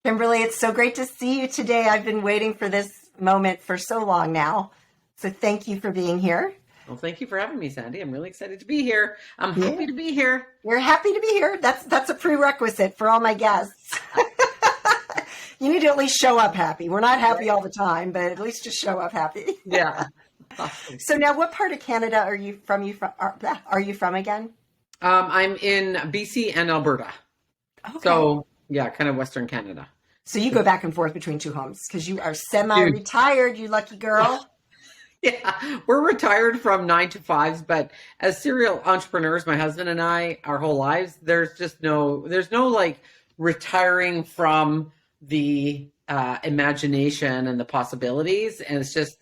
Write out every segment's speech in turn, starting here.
Kimberly, it's so great to see you today. I've been waiting for this moment for so long now. So thank you for being here. Well, thank you for having me, Sandee. I'm really excited to be here. I'm happy Yeah. to be here. You're happy to be here. That's a prerequisite for all my guests. You need to at least show up happy. We're not happy Right? all the time, but at least just show up happy. Yeah. Awesome. So now what part of Canada are you from? Are you from again? I'm in BC and Alberta. Okay. So, yeah, kind of Western Canada. So you go back and forth between two homes because you are Dude. semi-retired, you lucky girl. Yeah, we're retired from 9 to 5s, but as serial entrepreneurs, my husband and I, our whole lives, there's no like retiring from the imagination and the possibilities. And it's just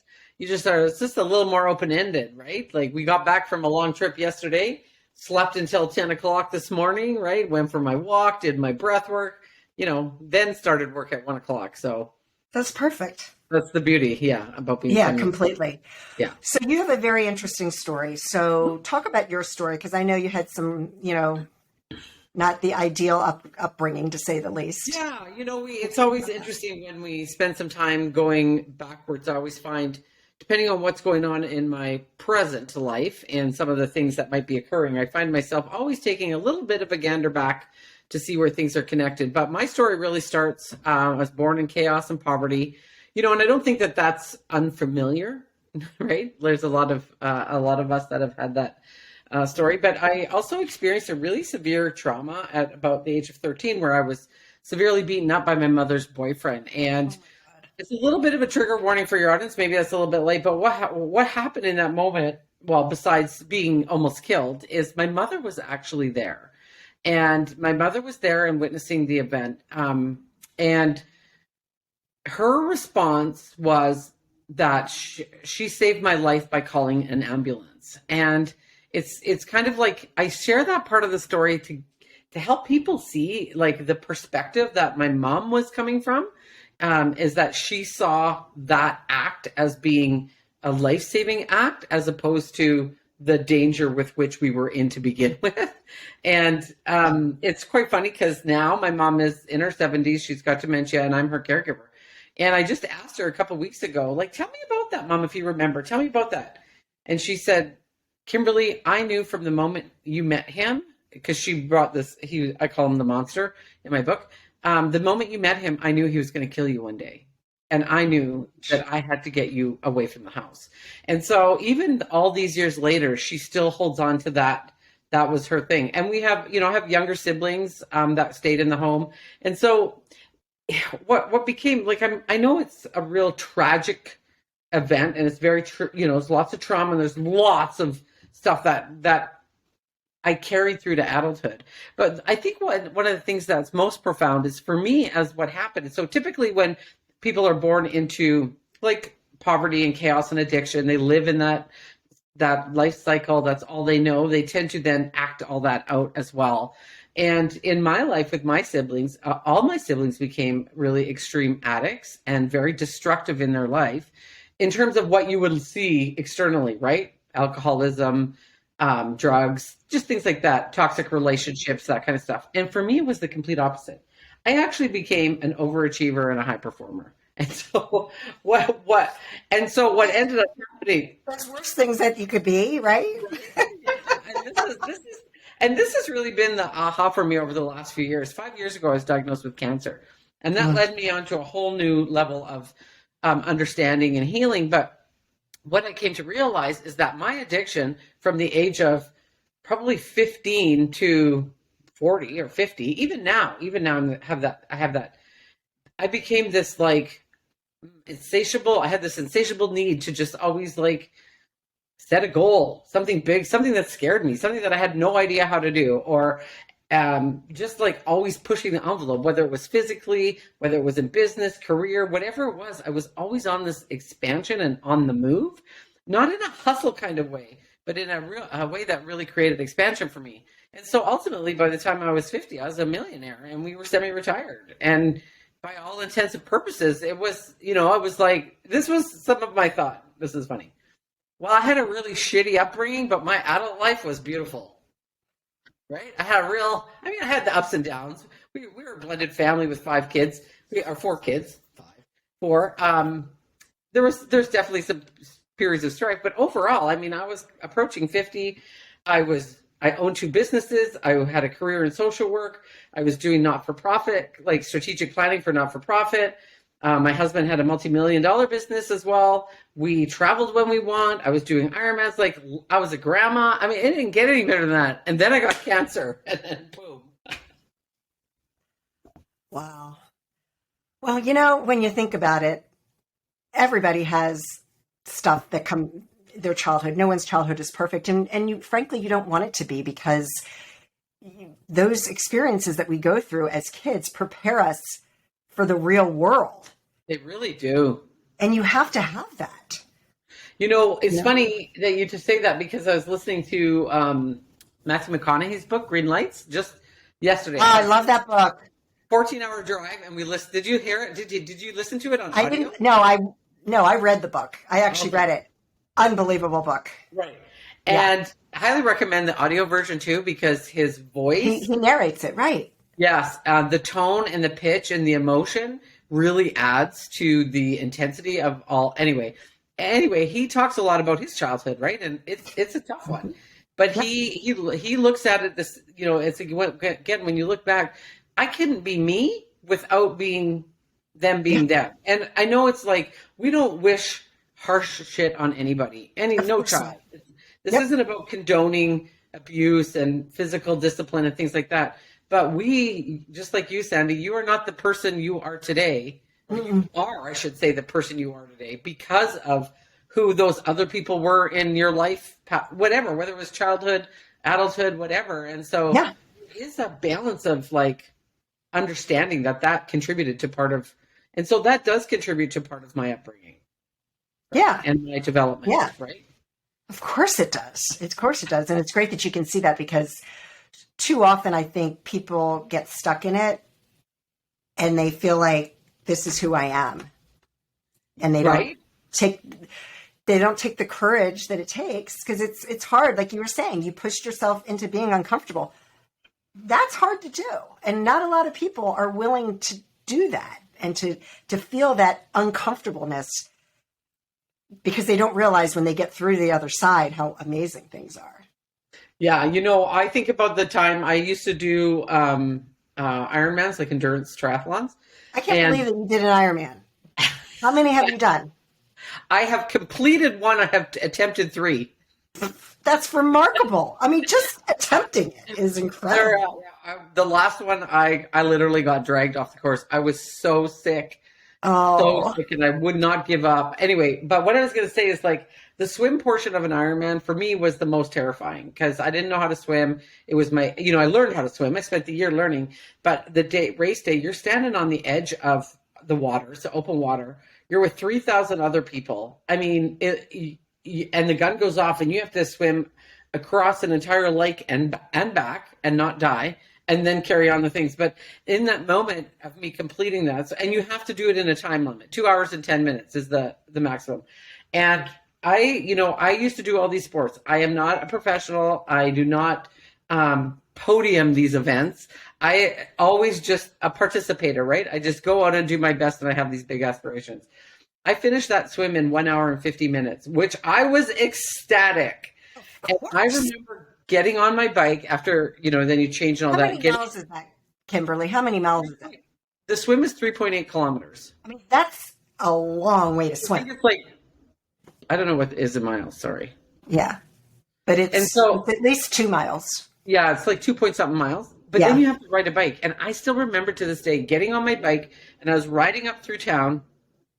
a little more open-ended, right? Like we got back from a long trip yesterday, slept until 10 o'clock this morning, right? Went for my walk, did my breath work, then started work at 1 o'clock. So That's perfect. that's the beauty, yeah, about being Yeah, semi. completely. Yeah. So you have a very interesting story. So talk about your story because I know you had some, not the ideal upbringing to say the least. Yeah, it's always interesting when we spend some time going backwards. I always find, depending on what's going on in my present life and some of the things that might be occurring, I find myself always taking a little bit of a gander back to see where things are connected. But my story really starts, I was born in chaos and poverty, and I don't think that that's unfamiliar, right? There's a lot of us that have had that story. But I also experienced a really severe trauma at about the age of 13 where I was severely beaten up by my mother's boyfriend. Oh And my God. it's a little bit of a trigger warning for your audience. Maybe that's a little bit late, but what happened in that moment, well, besides being almost killed, is my mother was actually there. And my mother was there and witnessing the event. And her response was that she saved my life by calling an ambulance. And it's kind of like I share that part of the story to help people see like the perspective that my mom was coming from, is that she saw that act as being a life-saving act as opposed to the danger with which we were in to begin with. And it's quite funny because now my mom is in her 70s, she's got dementia, and I'm her caregiver. And I just asked her a couple of weeks ago, like, tell me about that, Mom, if you remember. Tell me about that. And she said, Kimberly, I knew from the moment you met him, because she brought this, I call him the monster in my book. The moment you met him, I knew he was going to kill you one day. And I knew that I had to get you away from the house. And so even all these years later, she still holds on to that. That was her thing. And we have, I have younger siblings that stayed in the home. And so what became like, I know it's a real tragic event and it's very, there's lots of trauma and there's lots of stuff that I carried through to adulthood. But I think one of the things that's most profound is for me as what happened. So typically when people are born into like poverty and chaos and addiction, they live in that life cycle. That's all they know. They tend to then act all that out as well. And in my life with my siblings, all my siblings became really extreme addicts and very destructive in their life in terms of what you would see externally, right? Alcoholism, drugs, just things like that, toxic relationships, that kind of stuff. And for me, it was the complete opposite. I actually became an overachiever and a high performer. And so what ended up happening. There's worse things that you could be, right? And this has really been the aha for me over the last few years. 5 years ago, I was diagnosed with cancer, and that Mm. led me onto a whole new level of understanding and healing. But what I came to realize is that my addiction from the age of probably 15 to 40 or 50, even now, I have that. I became this like insatiable. I had this insatiable need to just always like set a goal, something big, something that scared me, something that I had no idea how to do, or just like always pushing the envelope, whether it was physically, whether it was in business, career, whatever it was, I was always on this expansion and on the move, not in a hustle kind of way, but in a way that really created expansion for me. And so ultimately, by the time I was 50, I was a millionaire and we were semi-retired. And by all intents and purposes, it was, I was like, this was some of my thought. This is funny. Well, I had a really shitty upbringing, but my adult life was beautiful, right? I had the ups and downs. We were a blended family with 5 kids. our 4 kids, 4. There's definitely some periods of strife, but overall, I mean, I was approaching 50. I owned 2 businesses. I had a career in social work. I was doing not-for-profit, like strategic planning for not-for-profit. My husband had a multi-million-dollar business as well. We traveled when we want. I was doing Ironmans. Like, I was a grandma. I mean, it didn't get any better than that. And then I got cancer, and then boom. Wow. Well, when you think about it, everybody has stuff that come their childhood. No one's childhood is perfect. And frankly, you don't want it to be, because those experiences that we go through as kids prepare us for the real world. They really do. And you have to have that. It's funny that you just say that, because I was listening to Matthew McConaughey's book, Green Lights, just yesterday. Oh, I love that book. 14-hour drive, and we listened. Did you hear it? Did you listen to it on audio? I didn't. No, I read the book. I actually read it. Unbelievable book. Right. And I highly recommend the audio version too, because his voice. He narrates it, right? Yes. The tone and the pitch and the emotion really adds to the intensity of all. Anyway, he talks a lot about his childhood, right? And it's a tough one. But he looks at it this, it's again, when you look back, I couldn't be me without being them being them. And I know it's like, we don't wish harsh shit on anybody, no child. This isn't about condoning abuse and physical discipline and things like that. But we, just like you, Sandee, you are not the person you are today. You are, I should say, the person you are today because of who those other people were in your life, whatever, whether it was childhood, adulthood, whatever. And so it is a balance of like understanding that contributed to part of, and so that does contribute to part of my upbringing. Yeah. And my development. Yeah. Right. Of course it does. Of course it does. And it's great that you can see that, because too often I think people get stuck in it and they feel like this is who I am. And they don't take the courage that it takes, because it's hard. Like you were saying, you pushed yourself into being uncomfortable. That's hard to do. And not a lot of people are willing to do that and to feel that uncomfortableness, because they don't realize when they get through the other side how amazing things are. Yeah, I think about the time I used to do Ironmans, like endurance triathlons. I can't believe that you did an Ironman. How many have you done? I have completed 1. I have attempted 3. That's remarkable. I mean, just attempting it is incredible. The last one, I literally got dragged off the course. I was so sick. So sick, and I would not give up. Anyway, but what I was going to say is, like, the swim portion of an Ironman for me was the most terrifying, because I didn't know how to swim. It was I learned how to swim. I spent the year learning, but the race day, you're standing on the edge of the water. It's open water. You're with 3,000 other people. I mean, and the gun goes off, and you have to swim across an entire lake and back and not die, and then carry on the things. But in that moment of me completing that, and you have to do it in a time limit, 2 hours and 10 minutes is the maximum. And I used to do all these sports. I am not a professional. I do not podium these events. I always just a participator, right? I just go out and do my best, and I have these big aspirations. I finished that swim in 1 hour and 50 minutes, which I was ecstatic. And I remember getting on my bike after, then you change and all that. How many miles is that, Kimberly? How many miles is it? The swim is 3.8 kilometers. I mean, that's a long way to swim. I think it's like, I don't know what is in miles, sorry. Yeah. But it's at least 2 miles. Yeah, it's like 2 point something miles. But then you have to ride a bike. And I still remember to this day getting on my bike, and I was riding up through town,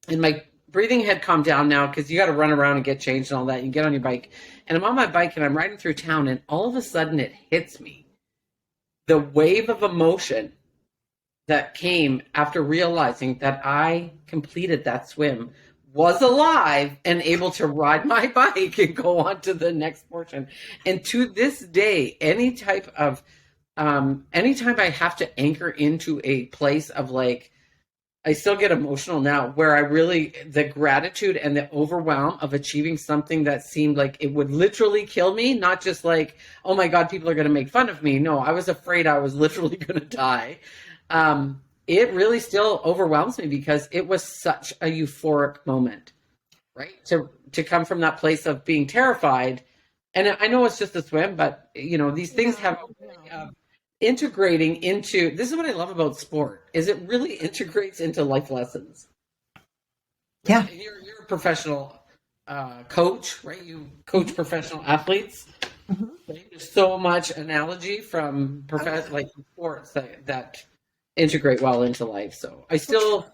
and my breathing had calmed down now, because you got to run around and get changed and all that. You get on your bike, and I'm on my bike, and I'm riding through town, and all of a sudden it hits me. The wave of emotion that came after realizing that I completed that swim, was alive and able to ride my bike and go on to the next portion. And to this day, anytime I have to anchor into a place of like, I still get emotional now, where I really, the gratitude and the overwhelm of achieving something that seemed like it would literally kill me, not just like, oh my God, people are going to make fun of me. No, I was afraid I was literally going to die. it really still overwhelms me because it was such a euphoric moment, right? To come from that place of being terrified. And I know it's just a swim, but these things have a way of integrating into, this is what I love about sport, is it really integrates into life lessons. Yeah. And you're a professional coach, right? You coach professional athletes. Mm-hmm. Right? There's so much analogy from sports that integrate well into life. So I still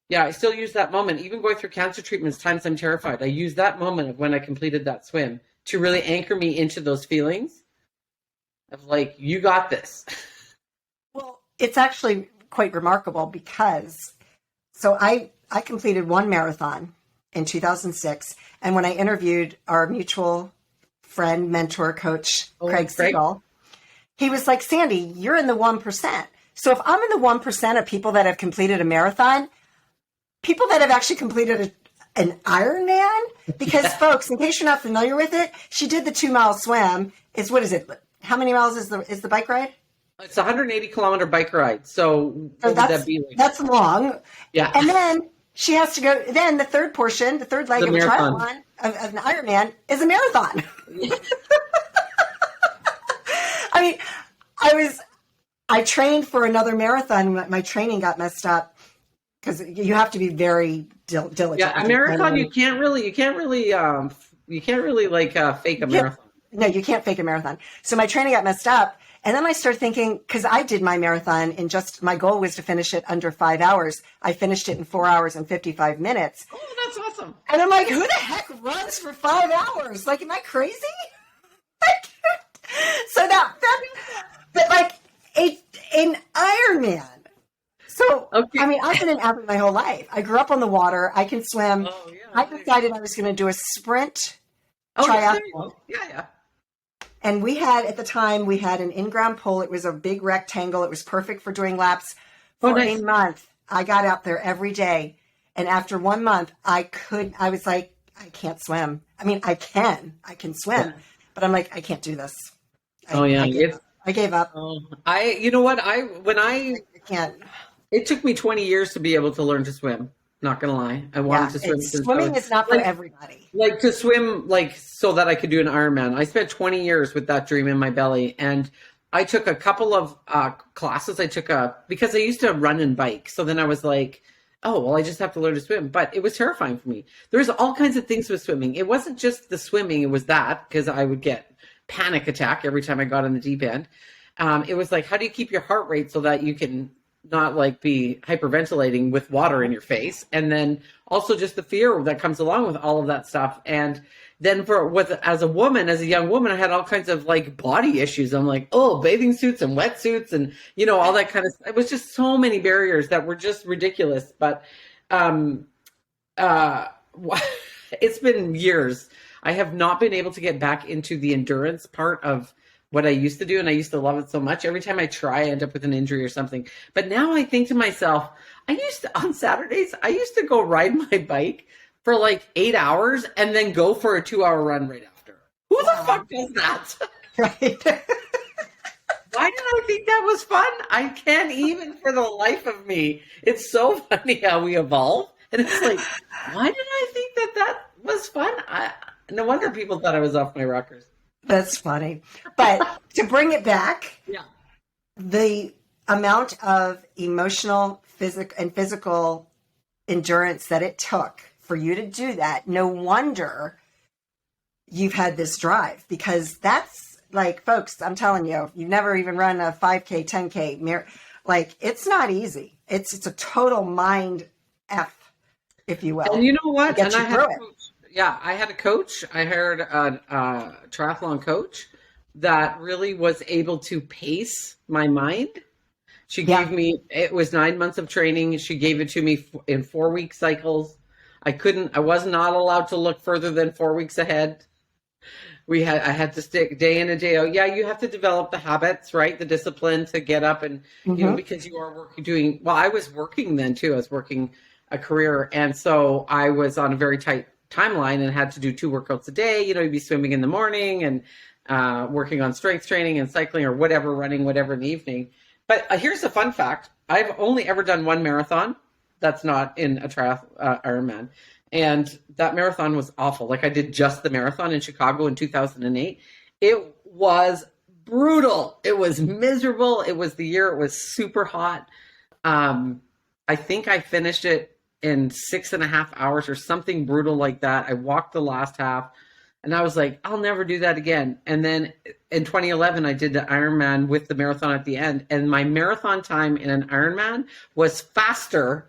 use that moment, even going through cancer treatments, times I'm terrified. I use that moment of when I completed that swim to really anchor me into those feelings of like, you got this. Well, it's actually quite remarkable because so I completed one marathon in 2006. And when I interviewed our mutual friend, mentor, coach, Craig Siegel, he was like, Sandee, you're in the 1%. So if I'm in the 1% of people that have completed a marathon, people that have actually completed an Ironman, because folks, in case you're not familiar with it, she did the 2-mile swim. What is it? How many miles is the bike ride? It's a 180-kilometer bike ride. So what would that be like? That's long. Yeah. And then she has to go, then the third portion, the third leg of a triathlon, of an Ironman, is a marathon. I mean, I trained for another marathon. My training got messed up because you have to be very diligent. Yeah, a marathon, you can't really like fake a marathon. No, you can't fake a marathon. So my training got messed up. And then I started thinking, because I did my marathon in my goal was to finish it under 5 hours. I finished it in 4 hours and 55 minutes. Oh, that's awesome. And I'm like, who the heck runs for 5 hours? Like, am I crazy? So but like an Ironman. So, okay. I mean, I've been an athlete my whole life. I grew up on the water. I can swim. Oh, yeah, I decided I was going to do a sprint triathlon. Yeah. And at the time, we had an in-ground pool. It was a big rectangle. It was perfect for doing laps. For a month, I got out there every day. And after 1 month, I was like, I can't swim. I mean, I can swim, but I'm like, I can't do this. I gave up. You know what? I can't. It took me 20 years to be able to learn to swim. Not gonna lie, I wanted to swim. Swimming is not for everybody. Like to swim, like so that I could do an Ironman. I spent 20 years with that dream in my belly, and I took a couple of classes. Because I used to run and bike. So then I was like, oh well, I just have to learn to swim. But it was terrifying for me. There was all kinds of things with swimming. It wasn't just the swimming. It was that because I would get panic attack every time I got in the deep end. It was like, how do you keep your heart rate so that you can not like be hyperventilating with water in your face, and then also just the fear that comes along with all of that stuff. And then as a young woman, I had all kinds of like body issues. I'm like, oh, bathing suits and wetsuits and all that kind of stuff. It was just so many barriers that were just ridiculous. But it's been years. I have not been able to get back into the endurance part of what I used to do, and I used to love it so much. Every time I try, I end up with an injury or something. But now I think to myself, on Saturdays, I used to go ride my bike for like 8 hours and then go for a 2-hour run right after. Who the fuck does that? Right. Why did I think that was fun? I can't even for the life of me. It's so funny how we evolve. And it's like, why did I think that was fun? No wonder people thought I was off my rockers. That's funny. But to bring it back, the amount of emotional, physical endurance that it took for you to do that, no wonder you've had this drive, because that's like, folks, I'm telling you, you've never even run a 5K, 10K, like it's not easy. It's a total mind F, if you will. And you know what? And I had a coach. I hired a triathlon coach that really was able to pace my mind. She gave me, it was 9 months of training. She gave it to me in 4-week cycles. I was not allowed to look further than 4 weeks ahead. I had to stick day in and day out. Yeah, you have to develop the habits, right? The discipline to get up and, because you are I was working then too. I was working a career. And so I was on a very tight timeline and had to do 2 workouts a day. You'd be swimming in the morning and working on strength training and cycling or whatever, running, whatever in the evening. But here's a fun fact. I've only ever done one marathon. That's not in a Ironman. And that marathon was awful. Like I did just the marathon in Chicago in 2008. It was brutal. It was miserable. It was the year it was super hot. I think I finished it in 6.5 hours or something brutal like that. I walked the last half and I was like, I'll never do that again. And then in 2011, I did the Ironman with the marathon at the end. And my marathon time in an Ironman was faster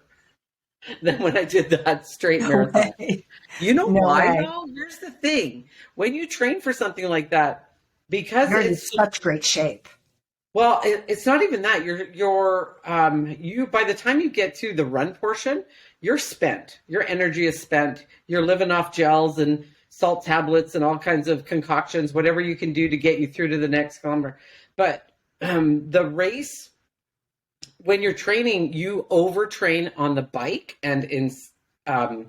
than when I did that straight marathon. Way. You know No why, way. though? Here's the thing. When you train for something like that, because You're in it's such great shape. well, it's not even that. You by the time you get to the run portion, you're spent. Your energy is spent. You're living off gels and salt tablets and all kinds of concoctions, whatever you can do to get you through to the next kilometer. But the race, when you're training, you overtrain on the bike and in kind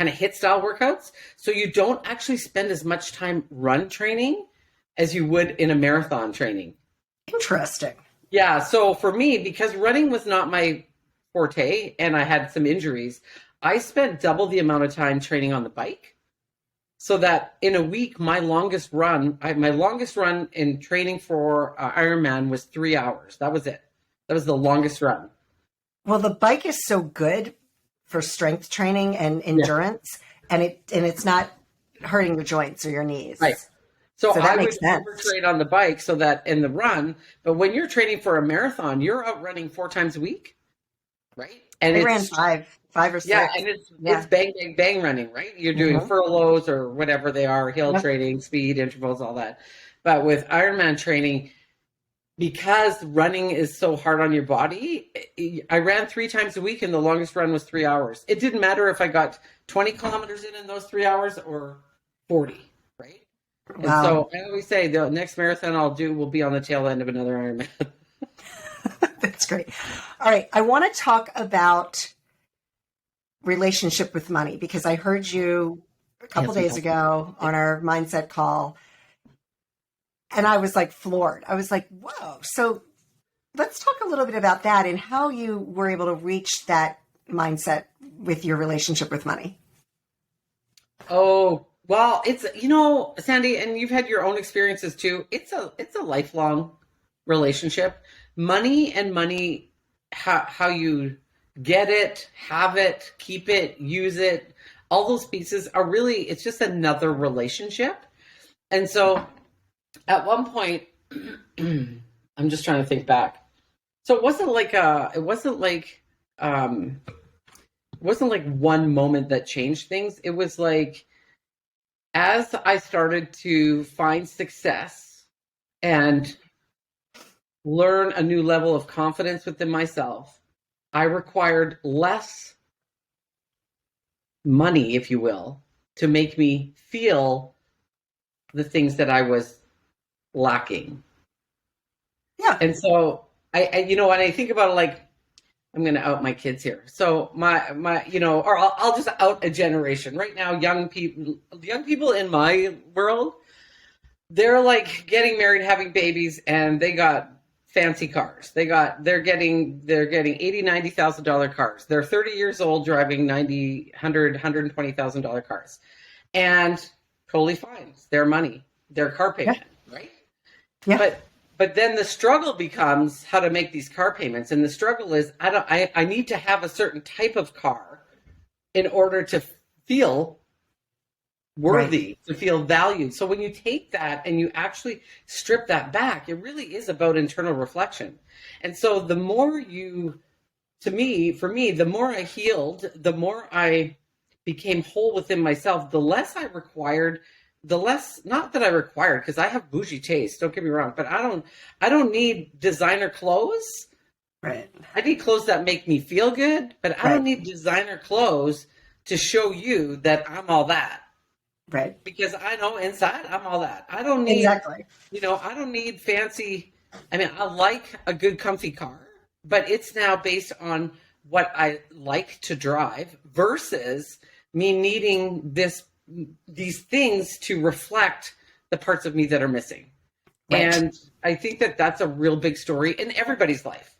of hit style workouts. So you don't actually spend as much time run training as you would in a marathon training. Interesting. Yeah. So for me, because running was not my forte and I had some injuries, I spent double the amount of time training on the bike. So that in a week, my longest run in training for Ironman was 3 hours. That was it. That was the longest run. Well, the bike is so good for strength training and endurance, and it's not hurting your joints or your knees. Right. So that I makes would sense. overtrain on the bike so that in the run, but when you're training for a marathon, you're out running 4 times a week, right? And I it's ran five or six. yeah, and it's bang, bang, bang running, right? You're doing furloughs or whatever they are, hill training, speed, intervals, all that. But with Ironman training, because running is so hard on your body, I ran 3 times a week and the longest run was 3 hours. It didn't matter if I got 20 kilometers in those 3 hours or 40, right? Wow. And so I always say the next marathon I'll do will be on the tail end of another Ironman. That's great. All right. I want to talk about relationship with money because I heard you a couple days ago on our mindset call and I was like floored. I was like, whoa. So let's talk a little bit about that and how you were able to reach that mindset with your relationship with money. Oh, well, it's, Sandee, and you've had your own experiences too. It's a lifelong relationship. Money, how you get it, have it, keep it, use it, all those pieces are really, it's just another relationship. And so at one point, I'm just trying to think back. So it wasn't like one moment that changed things. It was like, as I started to find success and learn a new level of confidence within myself, I required less money, if you will, to make me feel the things that I was lacking. Yeah. And so when I think about it, like, I'm going to out my kids here. So or I'll just out a generation right now. Young people in my world, they're like getting married, having babies, and they got fancy cars. They're getting $80,000-$90,000 cars. They're 30 years old driving $120,000 cars, and totally fine. It's their money, their car payment, right? Yeah. But then the struggle becomes how to make these car payments, and the struggle is I need to have a certain type of car in order to feel worthy, to feel valued. So when you take that and you actually strip that back, it really is about internal reflection. And so the more for me, the more I healed, the more I became whole within myself, the less I required, not that I required, because I have bougie taste, don't get me wrong, but I don't need designer clothes. Right. I need clothes that make me feel good, but I don't need designer clothes to show you that I'm all that. Right. Because I know inside I'm all that. I don't need, I don't need fancy. I mean, I like a good comfy car, but it's now based on what I like to drive versus me needing these things to reflect the parts of me that are missing. Right. And I think that that's a real big story in everybody's life.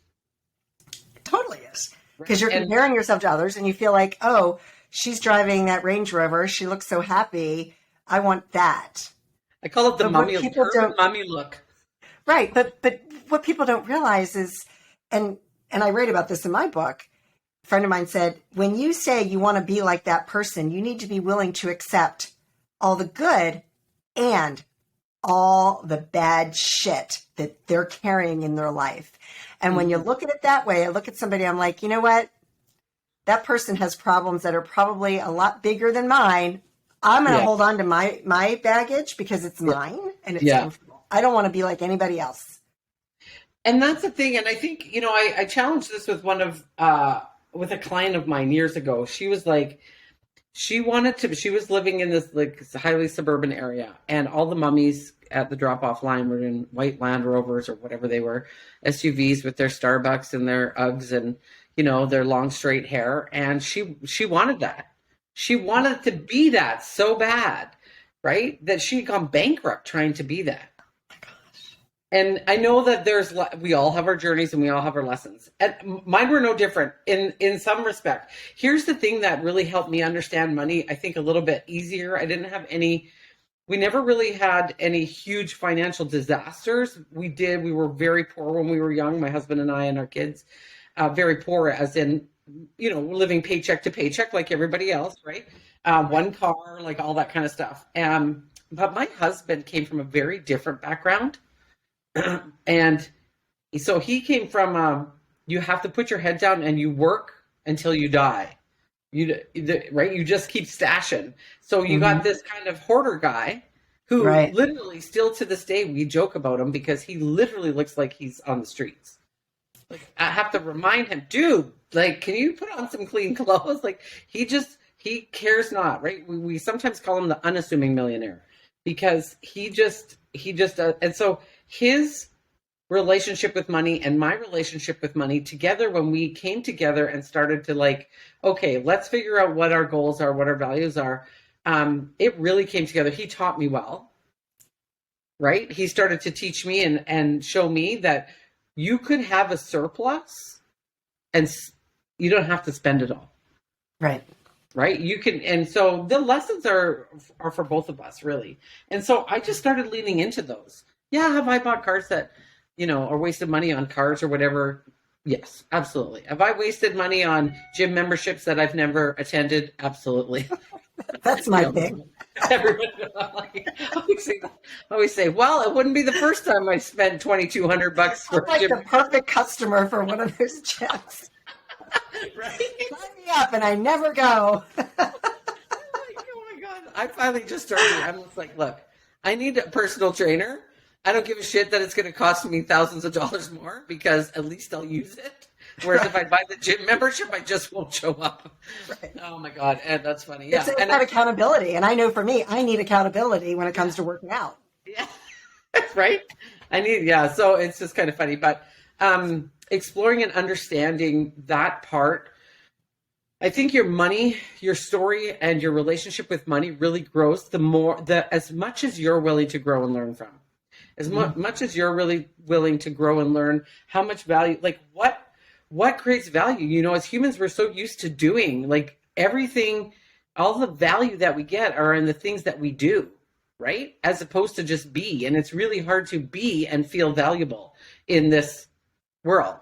totally is. Right? Because you're And comparing yourself to others and you feel like, oh, she's driving that Range Rover. She looks so happy. I want that. I call it the But what mummy, people urban don't, mummy look. right. But what people don't realize is, and I write about this in my book, a friend of mine said, when you say you want to be like that person, you need to be willing to accept all the good and all the bad shit that they're carrying in their life. And when you look at it that way, I look at somebody, I'm like, you know what? That person has problems that are probably a lot bigger than mine. I'm going to Yeah. hold on to my baggage because it's mine and it's Yeah. comfortable. I don't want to be like anybody else. And that's the thing. And I think, I challenged this with with a client of mine years ago. She was like, she was living in this like highly suburban area, and all the mummies at the drop off line were in white Land Rovers or whatever they were, SUVs with their Starbucks and their Uggs and, their long straight hair. And she wanted that. She wanted to be that so bad, right? That she'd gone bankrupt trying to be that. And I know that we all have our journeys and we all have our lessons. And mine were no different in some respect. Here's the thing that really helped me understand money, I think, a little bit easier. We never really had any huge financial disasters. We were very poor when we were young, my husband and I and our kids, very poor as in, living paycheck to paycheck like everybody else, right? One car, like all that kind of stuff. But my husband came from a very different background. And so he came from, you have to put your head down and you work until you die. Right? You just keep stashing. So you got this kind of hoarder guy who literally still to this day, we joke about him because he literally looks like he's on the streets. Like I have to remind him, dude, like, can you put on some clean clothes? Like he cares not, right? We sometimes call him the unassuming millionaire because he just, and so his relationship with money and my relationship with money together, when we came together and started to like, okay, let's figure out what our goals are, what our values are. It really came together. He taught me well, right? He started to teach me and show me that you could have a surplus and you don't have to spend it all. Right. You can. And so the lessons are for both of us, really. And so I just started leaning into those. Yeah. Have I bought cars that, or wasted money on cars or whatever? Yes, absolutely. Have I wasted money on gym memberships that I've never attended? Absolutely. That's my thing. Everyone, I always say, well, it wouldn't be the first time I spent $2,200 for I'm gym. like the perfect customer for one of those gyms. Right? Sign me up and I never go. Oh my God. I finally just started. I'm just like, look, I need a personal trainer. I don't give a shit that it's going to cost me thousands of dollars more because at least I'll use it. Whereas if I buy the gym membership, I just won't show up. Right. Oh my God. And that's funny. Yeah. It's about accountability. And I know for me, I need accountability when it comes to working out. Yeah. Right. So it's just kind of funny, but exploring and understanding that part, I think your money, your story and your relationship with money really grows as much as you're willing to grow and learn from. As much as you're really willing to grow and learn how much value, like what creates value? As humans, we're so used to doing like everything, all the value that we get are in the things that we do, right? As opposed to just be. And it's really hard to be and feel valuable in this world,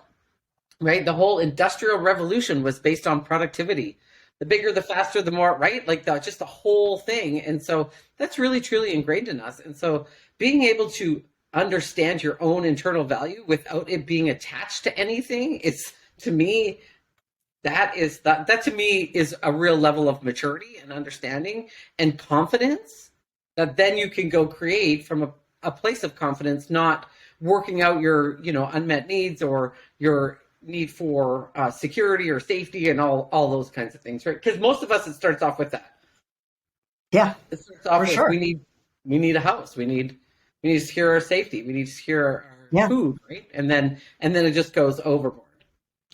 right? The whole industrial revolution was based on productivity. The bigger, the faster, the more, right? Like just the whole thing. And so that's really, truly ingrained in us. And so being able to understand your own internal value without it being attached to anything, to me is a real level of maturity and understanding and confidence that then you can go create from a place of confidence, not working out your, unmet needs or your need for security or safety and all those kinds of things, right? Because most of us, it starts off with that. Yeah, it starts off with sure. We need a house. We need to secure our safety. We need to secure our food, right? And then it just goes overboard.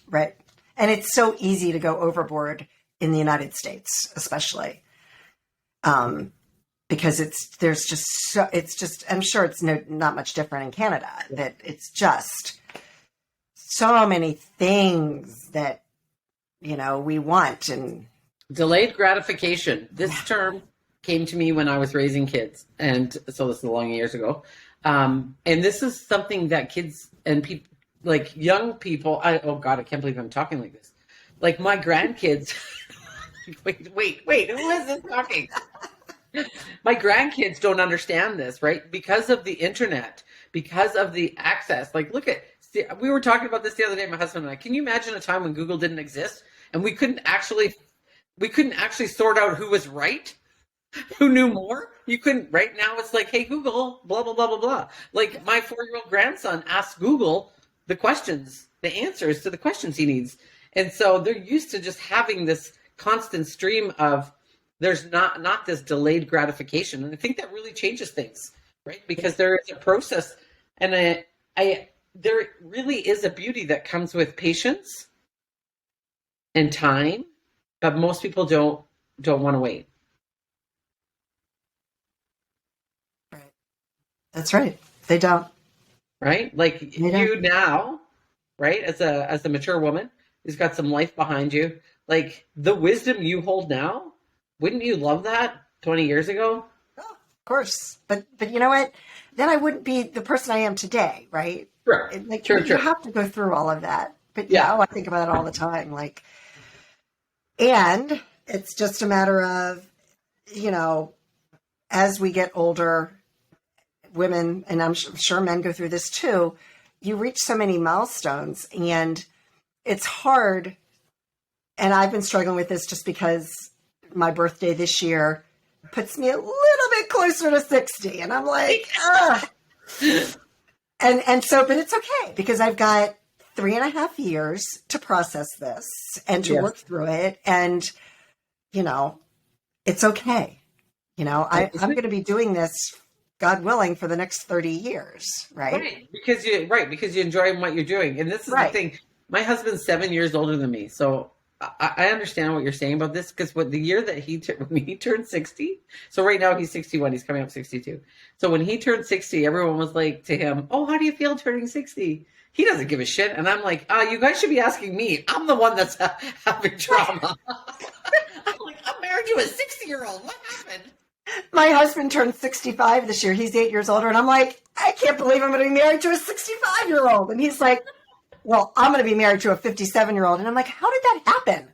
Right. And it's so easy to go overboard in the United States, especially. Because I'm sure it's not much different in Canada, that it's just so many things that, we want. And Delayed gratification. This term came to me when I was raising kids. And so this is long years ago. And this is something that kids and people, like young people, oh God, I can't believe I'm talking like this. Like my grandkids, wait, who is this talking? My grandkids don't understand this, right? Because of the internet, because of the access. Like, we were talking about this the other day, my husband and I. Can you imagine a time when Google didn't exist and we couldn't actually sort out who was right, who knew more? You couldn't. Right now, it's like, hey, Google, blah blah blah blah blah. Like my 4-year-old grandson asks Google the questions, the answers to the questions he needs, and so they're used to just having this constant stream of. There's not this delayed gratification, and I think that really changes things, right? Because there is a process, and there really is a beauty that comes with patience and time, but most people don't want to wait. Right. That's right. They don't. Right? Like you now, right? As a mature woman who's got some life behind you, like the wisdom you hold now. Wouldn't you love that 20 years ago? Oh, of course. But you know what? Then I wouldn't be the person I am today, right? Sure. You have to go through all of that. But I think about it all the time. And it's just a matter of, as we get older, women, and I'm sure men go through this too, you reach so many milestones and it's hard. And I've been struggling with this just because my birthday this year puts me a little bit closer to 60. And I'm like, And so, but it's okay because I've got 3.5 years to process this and to work through it. And, it's okay. I'm going to be doing this, God willing, for the next 30 years. Right. Because you enjoy what you're doing. And this is the thing. My husband's 7 years older than me. So I understand what you're saying about this because the year that when he turned 60, so right now he's 61, he's coming up 62. So when he turned 60, everyone was like to him, oh, how do you feel turning 60? He doesn't give a shit. And I'm like, you guys should be asking me. I'm the one that's having trauma. I'm like, I'm married to a 60-year-old. What happened? My husband turned 65 this year. He's 8 years older. And I'm like, I can't believe I'm going to be married to a 65-year-old. And he's like, well, I'm going to be married to a 57-year-old. And I'm like, how did that happen?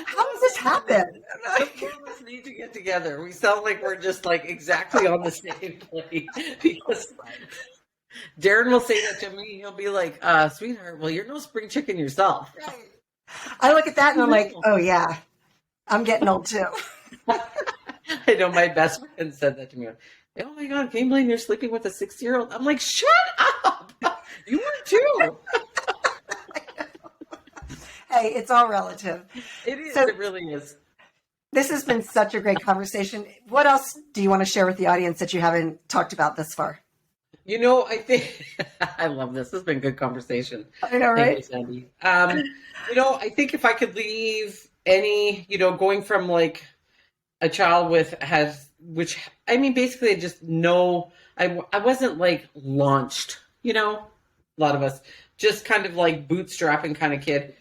How does this happen? The four of us need to get together. We sound like we're just like exactly on the same plane. Because Darren will say that to me. He'll be like, sweetheart, well, you're no spring chicken yourself. Right. I look at that and I'm like, oh, yeah, I'm getting old too. I know my best friend said that to me. Oh my God, can you believe you're sleeping with a 60-year-old? I'm like, shut up. You were too. Hey, it's all relative. It is. It really is. This has been such a great conversation. What else do you want to share with the audience that you haven't talked about thus far? I think I love this. This has been a good conversation. I know, right? Thank you, Sandee. I think if I could leave any, going from like a child basically I just know I wasn't like launched, a lot of us just kind of like bootstrapping kind of kid.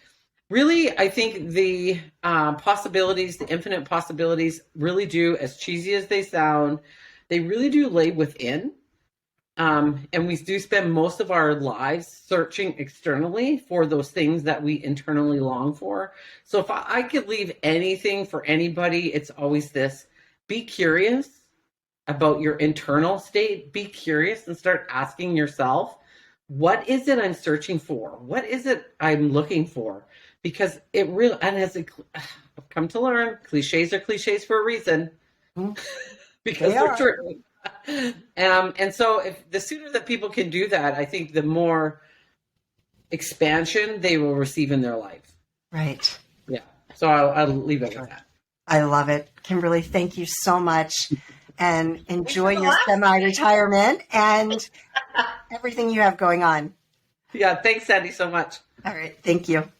Really, I think the possibilities, the infinite possibilities really do, as cheesy as they sound, they really do lay within. And we do spend most of our lives searching externally for those things that we internally long for. So if I could leave anything for anybody, it's always this. Be curious about your internal state. Be curious and start asking yourself, what is it I'm searching for? What is it I'm looking for? Because it really, and I've come to learn, cliches are cliches for a reason. Because they're true. And so if the sooner that people can do that, I think the more expansion they will receive in their life. Right. Yeah. So I'll leave it with that. I love it. Kimberly, thank you so much. And enjoy your semi-retirement and everything you have going on. Yeah. Thanks, Sandee, so much. All right. Thank you.